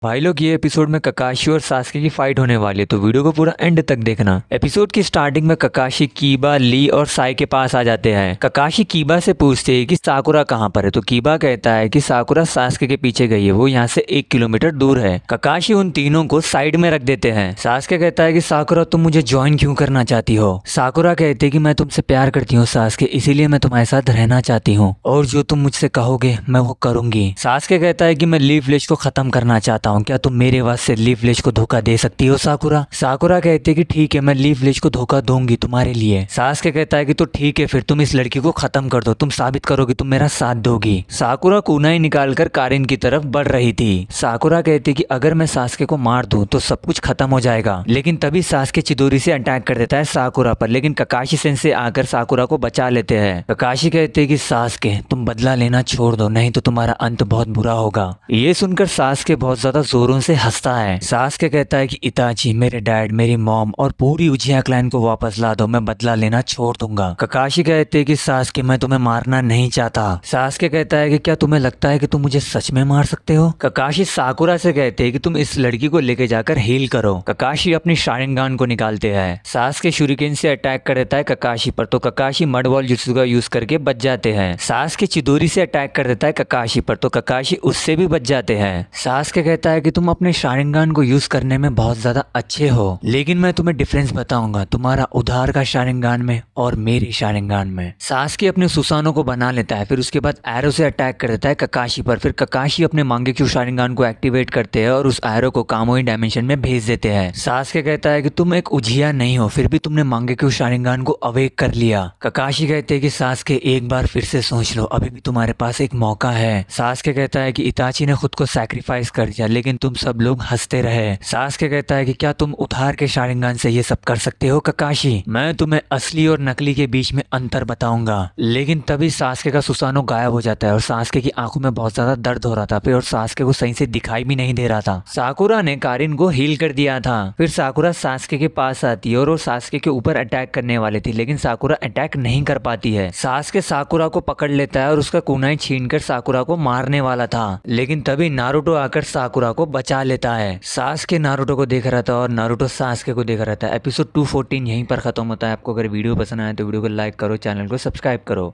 भाई लोग ये एपिसोड में ककाशी और सास्के की फाइट होने वाली है, तो वीडियो को पूरा एंड तक देखना। एपिसोड की स्टार्टिंग में ककाशी कीबा, ली और साई के पास आ जाते हैं। ककाशी कीबा से पूछते हैं कि साकुरा कहाँ पर है, तो कीबा कहता है कि साकुरा सास्के के पीछे गई है, वो यहाँ से 1 किलोमीटर दूर है। ककाशी उन तीनों को साइड में रख देते हैं। सास्के कहता है कि साकुरा तुम मुझे ज्वाइन क्यों करना चाहती हो। साकुरा कहती है कि मैं तुमसे प्यार करती हूँ सास्के, इसीलिए मैं तुम्हारे साथ रहना चाहती हूँ और जो तुम मुझसे कहोगे मैं वो करूंगी। सास्के कहता है कि मैं लीफ विलेज को खत्म करना चाहता हूँ, क्या तुम मेरे वास्ते लीफ विलेज को धोखा दे सकती हो साकुरा। साकुरा कहती है कि ठीक है, मैं लीफ विलेज को धोखा दूंगी तुम्हारे लिए। सास्के कहता है कि तो ठीक है, फिर तुम इस लड़की को खत्म कर दो, तुम साबित करोगी तुम मेरा साथ दोगी। साकुरा कुनाई निकालकर कारिन की तरफ बढ़ रही थी। साकुरा कहती है कि अगर मैं सास्के को मार दूं तो सब कुछ खत्म हो जाएगा, लेकिन तभी सास्के चिदोरी से अटैक कर देता है साकुरा पर, लेकिन ककाशी सेंसे आकर साकुरा को बचा लेते हैं। ककाशी कहते हैं कि सास्के तुम बदला लेना छोड़ दो, नहीं तो तुम्हारा अंत बहुत बुरा होगा। ये सुनकर सास्के बहुत ज्यादा जोरों से हंसता है। सास्के कहता है कि इताची, मेरे डैड, मेरी मॉम और पूरी उचिया क्लैन को वापस ला दो, मैं बदला लेना छोड़ दूंगा। ककाशी कहते हैं कि सास्के मैं तुम्हें मारना नहीं चाहता। सास्के कहता है कि क्या तुम्हें लगता है कि तुम मुझे सच में मार सकते हो। ककाशी साकुरा से कहते हैं कि तुम इस लड़की को लेके जाकर हील करो। ककाशी अपनी शारिंगान को निकालते हैं। सास्के शुरिकेन से अटैक कर देता है ककाशी पर, तो ककाशी मड वॉल जुत्सु का यूज करके बच जाते हैं। सास्के चिदोरी से अटैक कर देता है ककाशी पर, तो ककाशी उससे भी बच जाते हैं। सास्के कहता है कि तुम अपने शारिंगान को यूज करने में बहुत ज्यादा अच्छे हो, लेकिन मैं तुम्हें डिफरेंस बताऊंगा तुम्हारा उधार का शारिंगान में और मेरी शारिंगान में। सास्के अपने सुसानो को बना लेता है, फिर उसके बाद एरो से अटैक कर देता है ककाशी पर, फिर ककाशी अपने मांगेक्यू शारिंगान को एक्टिवेट करते हैं और उस एरो को कामोई डायमेंशन में भेज देते हैं। सास्के कहता है कि तुम एक उजिया नहीं हो, फिर भी तुमने मांगेक्यू शारिंगान को अवेक कर लिया। ककाशी कहते हैं कि सास्के एक बार फिर से सोच लो, अभी भी तुम्हारे पास एक मौका है। सास्के कहता है कि इताची ने खुद को सैक्रिफाइस कर दिया, लेकिन तुम सब लोग हंसते रहे। सास्के कहता है कि क्या तुम उधार के शारिंगान से ये सब कर सकते हो ककाशी, मैं तुम्हें असली और नकली के बीच में अंतर बताऊंगा। लेकिन तभी सास्के का सुसानो गायब हो जाता है और सास्के की आंखों में बहुत ज्यादा दर्द हो रहा था, फिर और सास्के को सही से दिखाई भी नहीं दे रहा था। साकुरा ने कारिन को हील कर दिया था। फिर साकुरा सास्के के पास आती है और वो सास्के के ऊपर अटैक करने वाली थी, लेकिन साकुरा अटैक नहीं कर पाती है। सास्के साकुरा को पकड़ लेता है और उसका कुनाई छीनकर साकुरा को मारने वाला था, लेकिन तभी नारुतो आकर साकुरा को बचा लेता है। सास्के नारुतो को देख रहा था और नारुतो सास्के को देख रहा था। एपिसोड 214 यहीं पर खत्म होता है। आपको अगर वीडियो पसंद आए तो वीडियो को लाइक करो, चैनल को सब्सक्राइब करो।